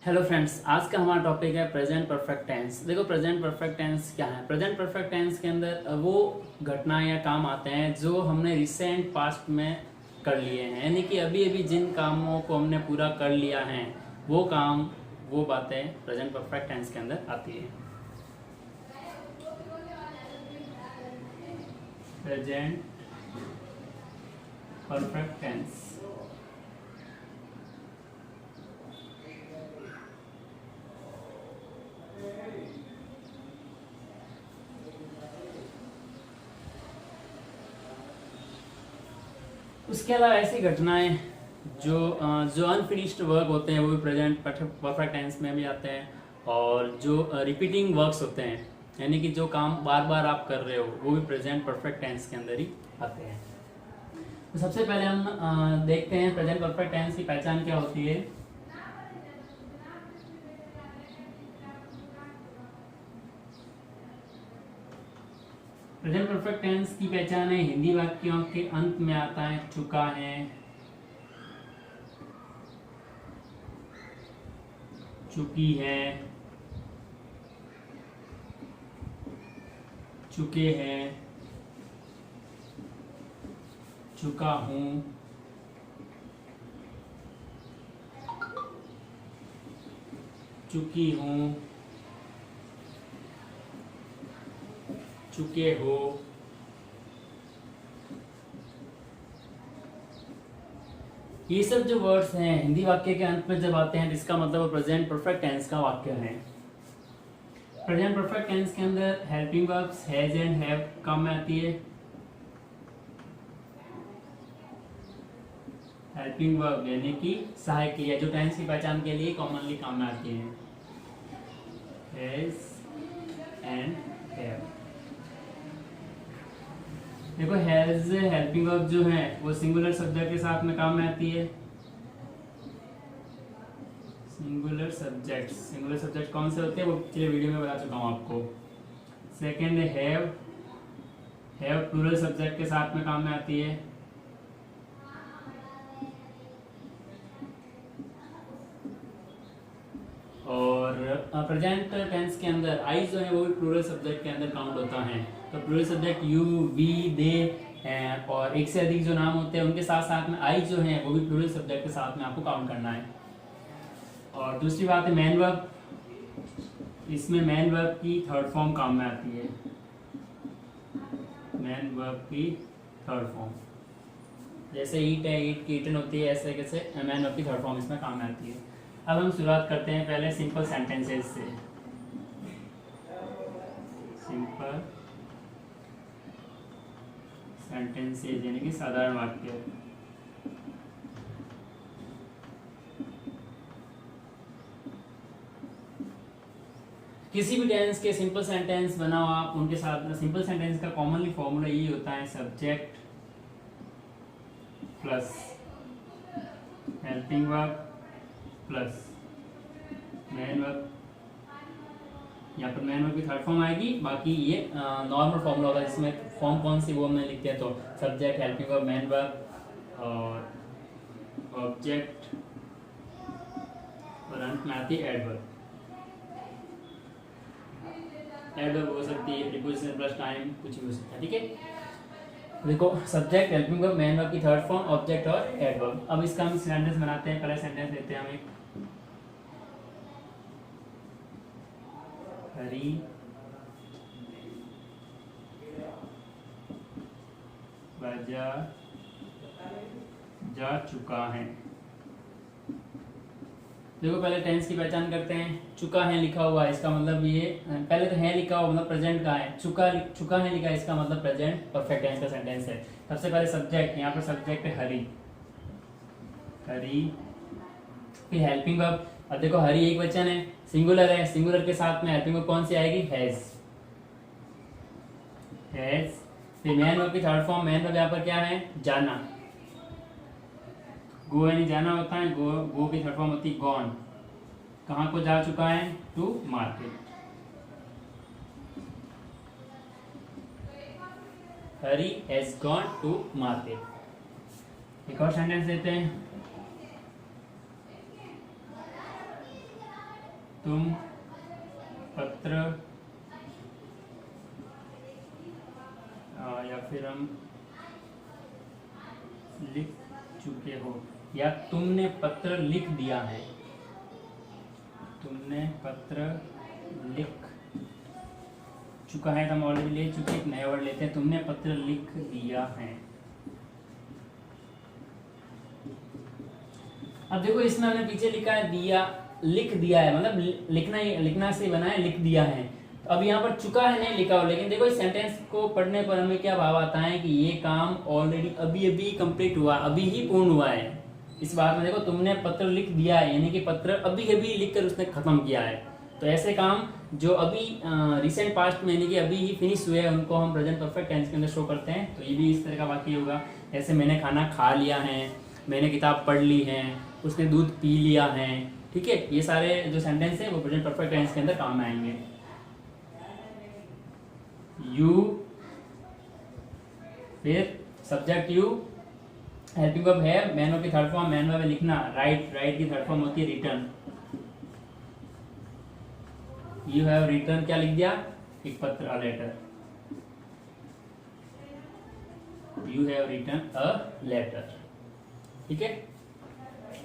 Hello friends, आज का हमारा टॉपिक है प्रेजेंट परफेक्ट टेंस। देखो, प्रेजेंट परफेक्ट टेंस क्या है। प्रेजेंट परफेक्ट टेंस के अंदर वो घटनाएं या काम आते हैं जो हमने रिसेंट पास्ट में कर लिए हैं, यानी कि अभी अभी जिन कामों को हमने पूरा कर लिया है वो काम, वो बातें प्रेजेंट परफेक्ट टेंस के अंदर आती है। प्रेजेंट परफेक्ट टेंस उसके अलावा ऐसी घटनाएं जो अनफिनिश्ड वर्क होते हैं वो भी प्रेजेंट परफेक्ट टेंस में भी आते हैं, और जो रिपीटिंग वर्क्स होते हैं यानी कि जो काम बार बार आप कर रहे हो वो भी प्रेजेंट परफेक्ट टेंस के अंदर ही आते हैं। तो सबसे पहले हम देखते हैं प्रेजेंट परफेक्ट टेंस की पहचान क्या होती है। प्रेजेंट परफेक्ट टेंस की पहचान है, हिंदी वाक्यों के अंत में आता है चुका है, चुकी है, चुके हैं, चुका हूं, चुकी हूं, चुके हो, ये सब जो वर्ड्स हैं हिंदी वाक्य के अंत में जब आते हैं तो इसका मतलब वो प्रेजेंट परफेक्ट टेंस का वाक्य है। प्रेजेंट परफेक्ट टेंस के अंदर helping verbs has and have काम में आती है। हेल्पिंग वर्ब यानी कि सहायक क्रिया जो टेंस की पहचान के लिए कॉमनली काम में आती है, हैज एंड हैव। देखो, हैज हेल्पिंग वर्ब जो है वो सिंगुलर सब्जेक्ट के साथ में काम में आती है। सिंगुलर सब्जेक्ट कौन से होते हैं वो पिछले वीडियो में बता चुका हूँ आपको। सेकंड है हैव प्लूरल सब्जेक्ट के साथ में काम में आती है। और प्रेजेंट टेंस के अंदर आई जो है वो भी प्लूरल सब्जेक्ट के अंदर काउंट होता है। तो प्लूरल सब्जेक्ट यू, वी, दे और एक से अधिक जो नाम होते हैं उनके साथ साथ में आई जो है वो भी प्लूरल सब्जेक्ट के साथ में आपको काउंट करना है। और दूसरी बात है मैन वर्ब, इसमें मैन वर्ब की थर्ड फॉर्म काम में आती है। मैन वर्ब की थर्ड फॉर्म, जैसे ईट है, ईट की ईटन होती है, ऐसे कैसे मैन वर्ब की थर्ड फॉर्म इसमें काम में आती है। अब हम शुरुआत करते हैं पहले सिंपल सेंटेंसेस से। सिंपल सेंटेंसेस यानी कि साधारण वाक्य। किसी भी टेंस के सिंपल सेंटेंस बनाओ आप, उनके साथ सिंपल सेंटेंस का कॉमनली फॉर्मूला यही होता है, subject plus helping verb plus man verb. यहाँ पर मैन वर्ब की थर्ड फॉर्म आएगी, बाकी ये नॉर्मल फॉर्मूला होगा जिसमें फॉर्म कौन सी वो हमने लिखते हैं, तो subject, helping verb, man verb और ऑब्जेक्ट और अंत में आती है एडवर्ब। एडवर्ब हो सकती है प्रीपोजिशन प्लस टाइम, कुछ भी हो सकता है, ठीक है। देखो, subject, helping verb, man verb की थर्ड फॉर्म, ऑब्जेक्ट और एडवर्ब। अब इसका हम सेंटेंस बनाते हैं। पहले सेंटेंस लेते हैं हम एक, हरी बाजार जा चुका है। देखो, पहले टेंस की पहचान करते हैं। चुका है लिखा हुआ है, इसका मतलब ये पहले तो है लिखा हुआ मतलब प्रेजेंट का है। चुका है लिखा है, इसका मतलब प्रेजेंट परफेक्ट टेंस का सेंटेंस है। सबसे पहले सब्जेक्ट, यहाँ पर सब्जेक्ट है हरी, हरी। फिर हेल्पिंग वर्ब, अब देखो हरी एक वचन है, सिंगुलर है, सिंगुलर के साथ में हेल्पिंग वर्ब कौन सी आएगी, हैज, हैज। फिर मैन वर्ब की थर्ड फॉर्म, मैन वर्ब यहाँ पर क्या है, जाना, गो यानी जाना होता है, गो की थर्ड फॉर्म होती है गॉन। कहाँ को जा चुका है, to market. Hari has gone to market. एक और सेंटेंस देते हैं, तुम पत्र या फिर हम लिख चुके हो, या तुमने पत्र लिख दिया है, तुमने पत्र लिख चुका है तो हम ऑलरेडी ले चुके, एक नया वर्ड लेते हैं, तुमने पत्र लिख दिया है। अब देखो इसमें हमने पीछे लिखा है दिया, लिख दिया है, मतलब लिखना से बना है, लिख दिया है। तो अब यहाँ पर चुका है नहीं लिखा हो, लेकिन देखो इस सेंटेंस को पढ़ने पर हमें क्या भाव आता है कि ये काम ऑलरेडी अभी अभी कंप्लीट हुआ, अभी ही पूर्ण हुआ है। इस बात में देखो तुमने पत्र लिख दिया है, यानी कि पत्र अभी अभी लिखकर उसने खत्म किया है। तो ऐसे काम जो अभी रिसेंट पास्ट में यानी कि अभी ही फिनिश हुए हैं, उनको हम प्रेजेंट परफेक्ट टेंस के अंदर शो करते हैं। तो ये भी इस तरह का वाक्य होगा, जैसे मैंने खाना खा लिया है, मैंने किताब पढ़ ली है, उसने दूध पी लिया है। ठीक है, ये सारे जो सेंटेंस है वो प्रेजेंट परफेक्ट टेंस के अंदर काम में आएंगे। यू, फिर सब्जेक्ट यू, हेल्पिंग वर्ब है, मैन वर्ब की थर्ड फॉर्म, मैन वर्ब है लिखना, राइट, राइट की थर्ड फॉर्म होती है रिटर्न। यू हैव रिटर्न, क्या लिख दिया, एक पत्र, a letter. You have written a letter. ठीक है,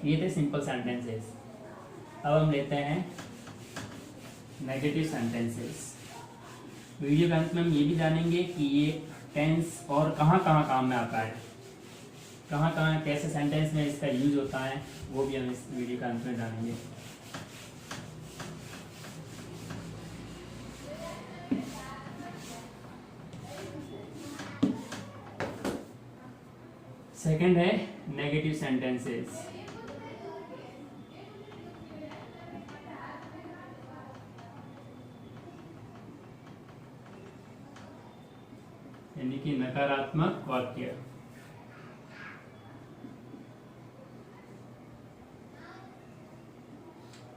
ये थे सिंपल सेंटेंसेस। अब हम लेते हैं नेगेटिव सेंटेंसेस। वीडियो के अंत में हम ये भी जानेंगे कि ये टेंस और कहाँ कहाँ काम में आता है, कहाँ कहाँ कैसे सेंटेंस में इसका यूज होता है, वो भी हम इस वीडियो के अंत में जानेंगे। सेकंड है नेगेटिव सेंटेंसेस। यानी कि नकारात्मक वाक्य।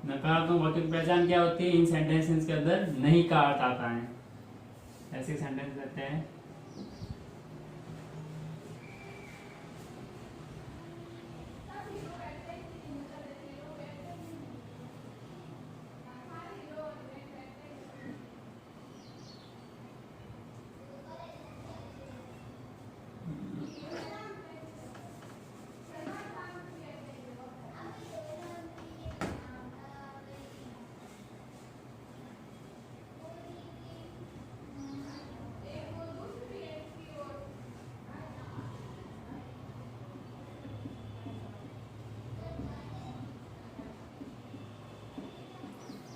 नकारात्मक वाक्य की पहचान क्या होती है, इन सेंटेंसेस के अंदर नहीं का अर्थ आता है। ऐसे सेंटेंस रहते हैं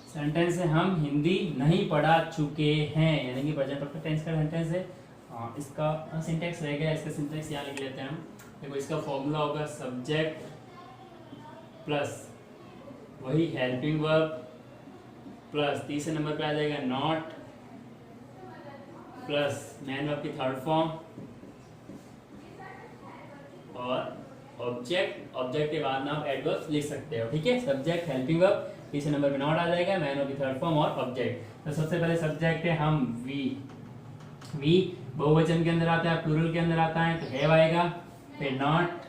सेंटेंस है हम हिंदी नहीं पढ़ा चुके हैं, यानी कि प्रेजेंट परफेक्ट टेंस का सेंटेंस है। इसका सिंटेक्स रह गया, इसका सिंटेक्स यहाँ लिख लेते हैं हम। देखो इसका फॉर्मूला होगा सब्जेक्ट प्लस वही हेल्पिंग वर्ब प्लस तीसरे नंबर पे आ जाएगा नॉट प्लस मैन वर्ब की थर्ड फॉर्म और ऑब्जेक्ट, ऑब्जेक्ट के बाद में आप एडवर्ब्स लिख सकते हो। ठीक है, सब्जेक्ट, हेल्पिंग वर्ब, तीसरे नंबर पे नॉट आ जाएगा, मैन वर्ब की थर्ड फॉर्म और ऑब्जेक्ट। तो सबसे पहले सब्जेक्ट है हम वी, वी बहुवचन के अंदर आता है, प्लूरल के अंदर आता है तो हैव आएगा, फिर नॉट,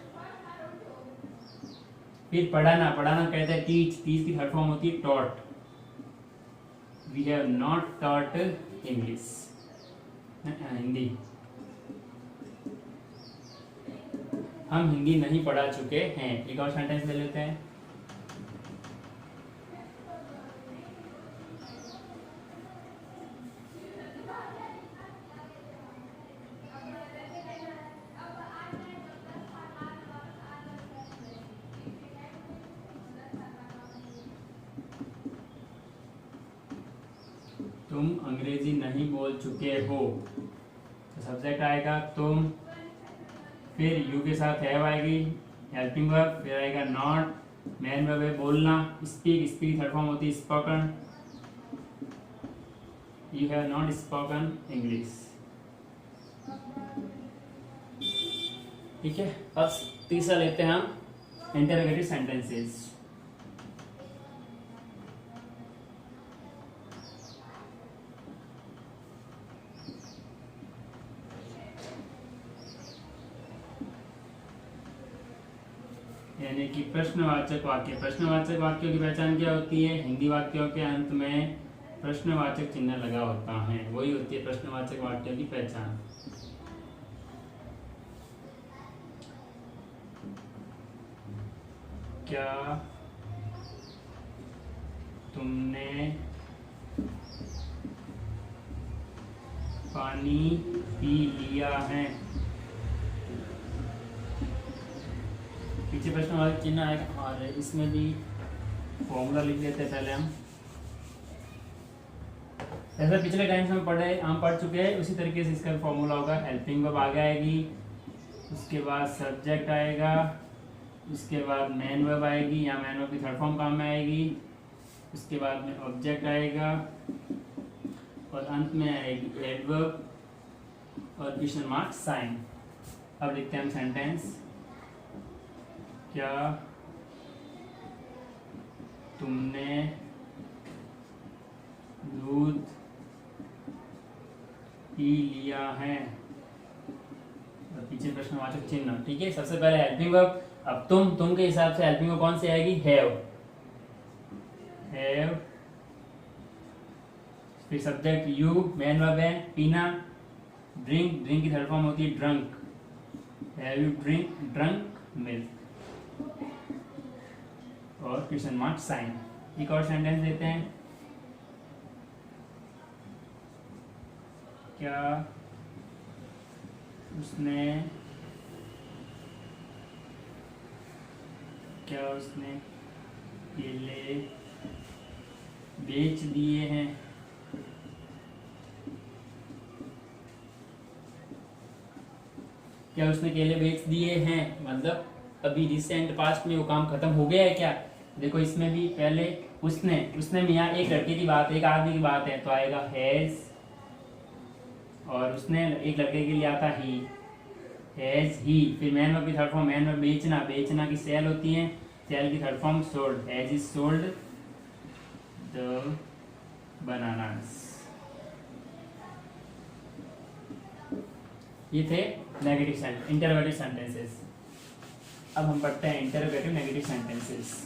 फिर पढ़ाना, पढ़ाना कहते हैं टीच, टीच की थर्ड फॉर्म होती है taught. We have not taught English, Hindi, हम हिंदी नहीं पढ़ा चुके हैं। एक और सेंटेंस ले लेते हैं। तुम अंग्रेजी नहीं बोल चुके हो, तो सब्जेक्ट आएगा तुम, फिर यू के साथ हैव आएगी, हेल्पिंग वर्ब, फिर आएगा नॉट, मैन वर्ब है बोलना, स्पीक, स्पीक थर्ड फॉर्म होती है spoken, you have not spoken English. ठीक है, अब तीसरा लेते हैं हम इंटरोगेटिव सेंटेंसेस। यानी कि प्रश्नवाचक वाक्य। प्रश्नवाचक वाक्यों की पहचान क्या होती है? हिंदी वाक्यों के अंत में प्रश्नवाचक चिन्ह लगा होता है, वही होती है प्रश्नवाचक वाक्यों की पहचान। क्या तुमने पानी पी लिया है? पीछे प्रश्नवाचक चिन्ह आएगा और इसमें भी फॉर्मूला लिख देते हैं पहले हम। ऐसा पिछले टाइम से हम पढ़ चुके हैं, उसी तरीके से इसका फॉर्मूला होगा। हेल्पिंग वर्ब आगे आएगी, उसके बाद सब्जेक्ट आएगा, उसके बाद मेन वर्ब आएगी या मेन वर्ब की थर्ड फॉर्म काम में आएगी, उसके बाद में ऑब्जेक्ट आएगा और अंत में आएगी एडवर्ब और क्वेश्चन मार्क साइन। अब लिखते हैं हम सेंटेंस। क्या तुमने दूध पी लिया है? और पीछे प्रश्नवाचक चिन्ह। ठीक है, सबसे पहले हेल्पिंग वर्ब। अब तुम के हिसाब से हेल्पिंग वर्ब कौन सी आएगी? हैव। फिर सब्जेक्ट यू, मेन वर्ब है पीना। ड्रिंक की थर्ड फॉर्म होती है drunk. Have you drunk milk और क्वेश्चन मार्क साइन। एक और सेंटेंस देते हैं। क्या उसने केले बेच दिए हैं? क्या उसने केले बेच दिए हैं मतलब अभी रिसेंट पास्ट में वो काम खत्म हो गया है क्या? देखो इसमें भी पहले उसने में यहाँ एक लड़के की बात है, एक आदमी की बात है, तो आएगा हैज। और उसने एक लड़के के लिए आता ही, हैज ही। फिर मैन वर्ब की थर्ड फॉर्म, मैन वर्ब बेचना की सेल होती है, सेल की third form sold. Has is sold the bananas. ये थे नेगेटिव इंटरोगेटिव सेंटेंसेस। अब हम पढ़ते हैं इंटरोगेटिव नेगेटिव सेंटेंसेस।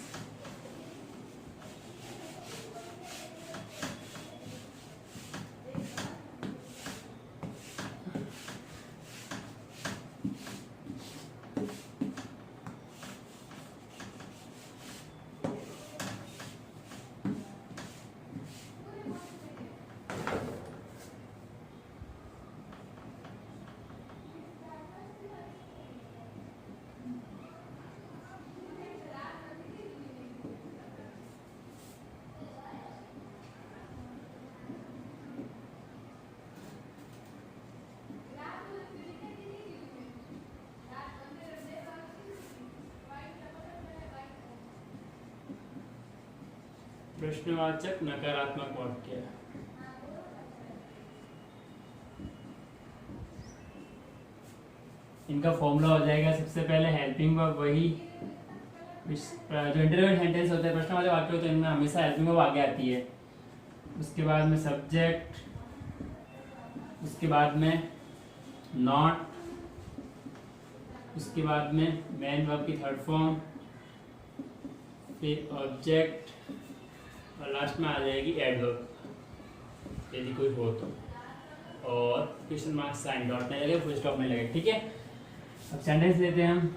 प्रश्नवाचक नकारात्मक वाक्य। इनका फॉर्मूला हो जाएगा सबसे पहले हेल्पिंग वर्ब, वही जो इंटरव्यू सेंटेंस होते हैं प्रश्नवाचक वाक्य होते हैं, इनमें हमेशा हेल्पिंग वर्ब आगे आती है। उसके बाद में सब्जेक्ट, उसके बाद में नॉट, उसके बाद में मेन वर्ब की थर्ड फॉर्म, फिर ऑब्जेक्ट और लास्ट में आ जाएगी एडवर्ब यदि कोई हो तो, और क्वेश्चन मार्क साइन, डॉट नहीं लगे, फुल स्टॉप नहीं लगे। ठीक है, अब सेंटेंस लेते हैं हम।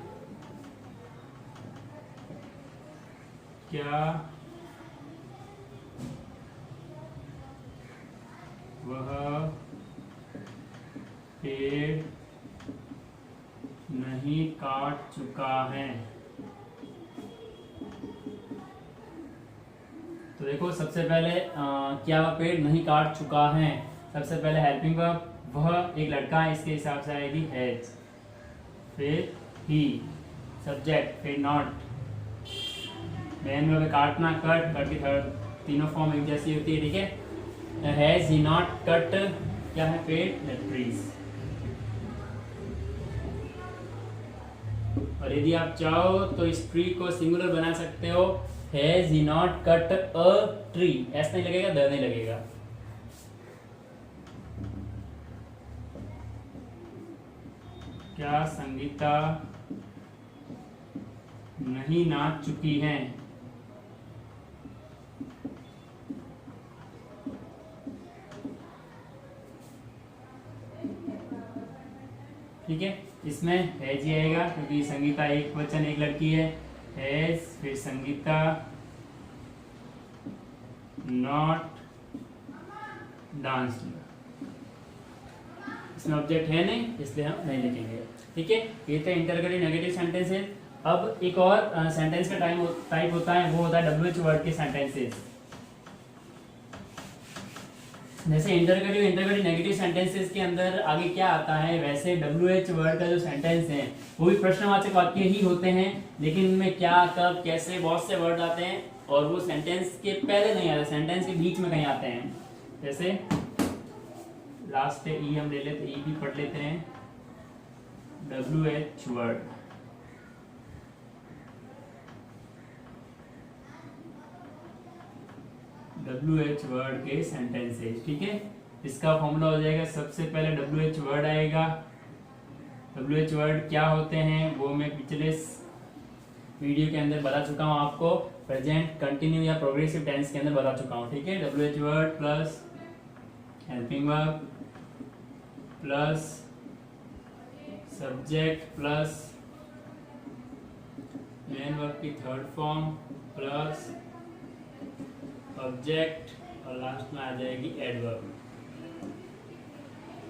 क्या वह पेड़ नहीं काट चुका है? तो देखो सबसे पहले क्या वह पेड़ नहीं काट चुका है। सबसे पहले हेल्पिंग वर्ब, वह एक लड़का है, इसके हिसाब से आएगी हैज। फिर ही, सब्जेक्ट, फिर नॉट, मेन वर्ब काटना, कट की थर्ड तीनों फॉर्म एक जैसी होती है। ठीक है, हैज ही नॉट कट क्या है? पेड़, ट्रीज। और यदि आप चाहो तो इस ट्री को सिंगुलर बना सकते हो, has he not cut a tree. S नहीं लगेगा, द नहीं लगेगा। क्या संगीता नहीं नाच चुकी हैं। ठीक है, इसमें हैज ही आएगा क्योंकि संगीता एक वचन एक लड़की है। हैज, फिर संगीता नॉट डांस। इसमें ऑब्जेक्ट है नहीं इसलिए हम नहीं लिखेंगे। ठीक है, ये थे इंटरगेटिव नेगेटिव सेंटेंसेस। अब एक और सेंटेंस का टाइप होता है, वो होता है WH वर्ड के सेंटेंसेस। जैसे इंटरगेटिव नेगेटिव सेंटेंसेस के अंदर आगे क्या आता है, वैसे WH वर्ड का जो सेंटेंस है वो भी प्रश्नवाचक वाक्य ही होते हैं, लेकिन इनमें क्या, कब, कैसे बहुत से वर्ड आते हैं और वो सेंटेंस के पहले नहीं आते, सेंटेंस के बीच में कहीं आते हैं। जैसे लास्ट पे ई हम ले लेते, ई भी पढ़ लेते हैं। WH वर्ड, WH वर्ड के सेंटेंसेस। ठीक है, इसका फॉर्मूला हो जाएगा, सबसे पहले WH वर्ड आएगा। WH वर्ड क्या होते हैं वो मैं पिछले वीडियो के अंदर बता चुका हूँ आपको, प्रेजेंट, कंटिन्यू या प्रोग्रेसिव टेंस के अंदर बता चुका हूँ। ठीक है, WH word plus helping verb plus subject plus main verb की थर्ड फॉर्म प्लस ऑब्जेक्ट और लास्ट में आ जाएगी एडवर्ब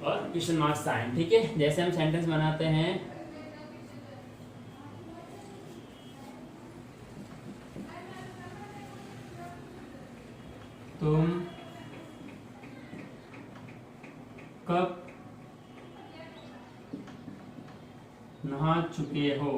और क्वेश्चन मार्क साइन। ठीक है, जैसे हम सेंटेंस बनाते हैं, तुम कब नहा चुके हो।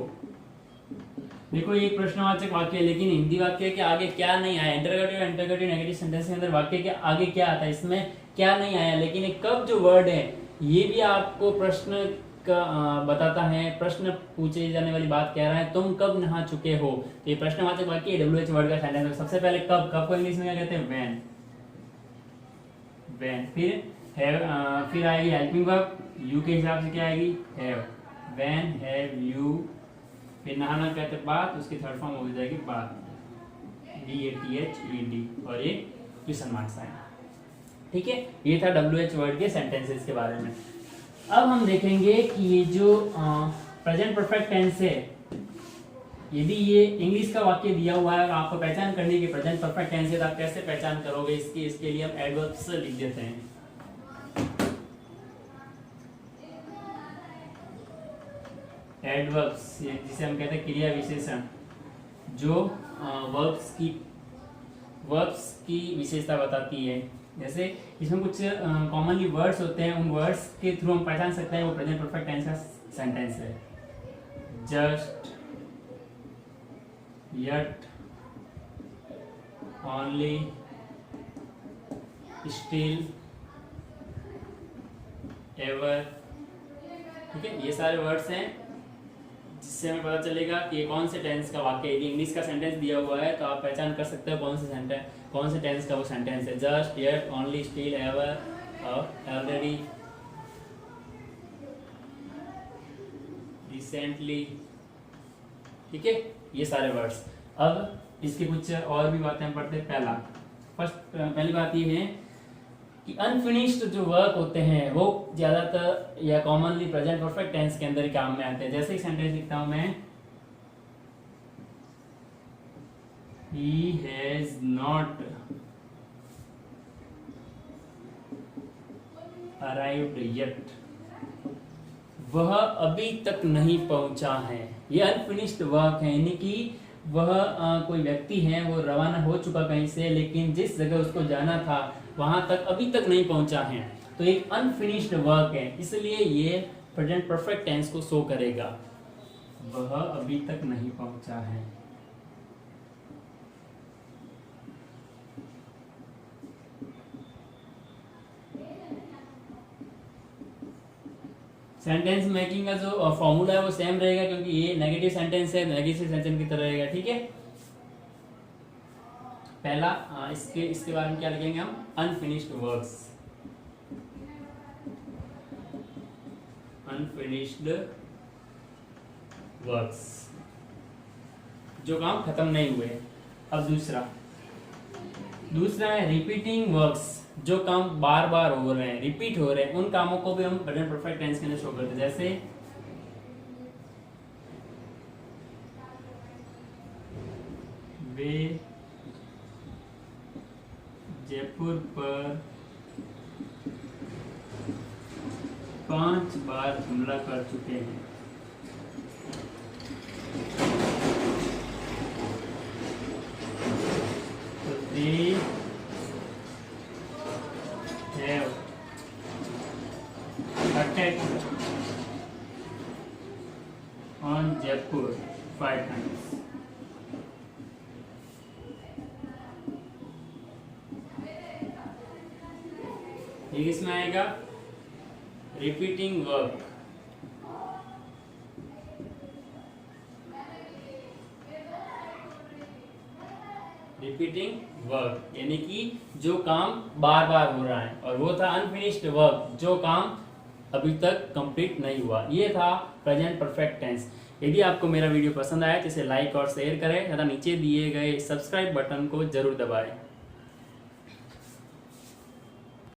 देखो ये एक प्रश्नवाचक वाक्य है, लेकिन हिंदी वाक्य के आगे क्या नहीं आया। इंटरगेटिव नेगेटिव सेंटेंस के अंदर वाक्य के आगे क्या आता है, इसमें क्या नहीं आया, लेकिन एक कब जो वर्ड है ये भी आपको प्रश्न का बताता है, प्रश्न पूछे जाने वाली बात कह रहा है, तुम कब नहा चुके हो। तो ये प्रश्नवाचक वाक्य है, WH वर्ड का सेंटेंस है। सबसे पहले कब, कब को इंग्लिश में क्या कहते हैं, व्हेन। फिर आएगी हेल्पिंग वर्ब, यू के हिसाब से क्या आएगी, हैव। When, have you. फिर नहाना कहते हैं बात, उसकी थर्ड फॉर्म हो जाएगी बात, BATHED और ये क्वेश्चन मार्क साइन। ठीक है, ये था WH वर्ड के सेंटेंसेस के बारे में। अब हम देखेंगे कि ये जो प्रेजेंट परफेक्ट टेंस है, यदि ये इंग्लिश का वाक्य दिया हुआ है और आपको पहचान करने की प्रेजेंट परफेक्ट टेंस है तो आप कैसे पहचान करोगे इसके लिए हम एडवर्ब्स लिख देते हैं। एडवर्ब्स जिसे हम कहते हैं क्रिया विशेषण, जो वर्ब्स की विशेषता बताती है। जैसे इसमें कुछ कॉमनली वर्ड्स होते हैं, उन वर्ड्स के थ्रू हम पहचान सकते हैं वो प्रेजेंट परफेक्ट टेंस का सेंटेंस है। Just, yet, only, still, ever। ठीक है, ये सारे वर्ड्स हैं जिससे हमें पता चलेगा कि कौन से टेंस का वाक्य है। यदि इंग्लिश का सेंटेंस दिया हुआ है तो आप पहचान कर सकते हो कौन से टेंस का वो सेंटेंस है। Just, yet, only, still, ever और ऑलरेडी, रिसेंटली। ठीक है, ये सारे वर्ड्स। अब इसके कुछ और भी बातें हम पढ़ते हैं। पहली बात ये है कि अनफिनिश्ड जो वर्क होते हैं वो ज्यादातर या कॉमनली प्रेजेंट परफेक्ट टेंस के अंदर ही काम में आते हैं। जैसे एक सेंटेंस लिखता हूं मैं, he has not arrived yet, वह अभी तक नहीं पहुंचा है। ये अनफिनिश्ड वर्क है, यानी कि वह कोई व्यक्ति है, वो रवाना हो चुका कहीं से, लेकिन जिस जगह उसको जाना था वहां तक अभी तक नहीं पहुंचा है। तो एक अनफिनिश्ड वर्क है, इसलिए ये प्रेजेंट परफेक्ट टेंस को शो करेगा, वह अभी तक नहीं पहुंचा है। सेंटेंस मेकिंग का जो फॉर्मूला है वो सेम रहेगा, क्योंकि ये नेगेटिव सेंटेंस है, नेगेटिव सेंटेंस की तरह रहेगा। ठीक है, पहला इसके बारे में क्या लिखेंगे हम, अनफिनिश्ड वर्क्स, अनफिनिश्ड वर्क्स। जो काम खत्म नहीं हुए। अब दूसरा है रिपीटिंग वर्क्स, जो काम बार बार हो रहे हैं, रिपीट हो रहे हैं, उन कामों को भी हम प्रेजेंट परफेक्ट टेंस के अंदर शो करते हैं। जैसे वे जयपुर पर 5 बार हमला कर चुके हैं। तो they have attacked on Jaipur 5 times. ये किसमें आएगा? Repeating work. रिपीटिंग वर्क यानी कि जो काम बार बार हो रहा है, और वो था अनफिनिश्ड वर्क, जो काम अभी तक कंप्लीट नहीं हुआ। ये था प्रेजेंट परफेक्ट टेंस। यदि आपको मेरा वीडियो पसंद आया तो इसे लाइक और शेयर करें तथा नीचे दिए गए सब्सक्राइब बटन को जरूर दबाएं।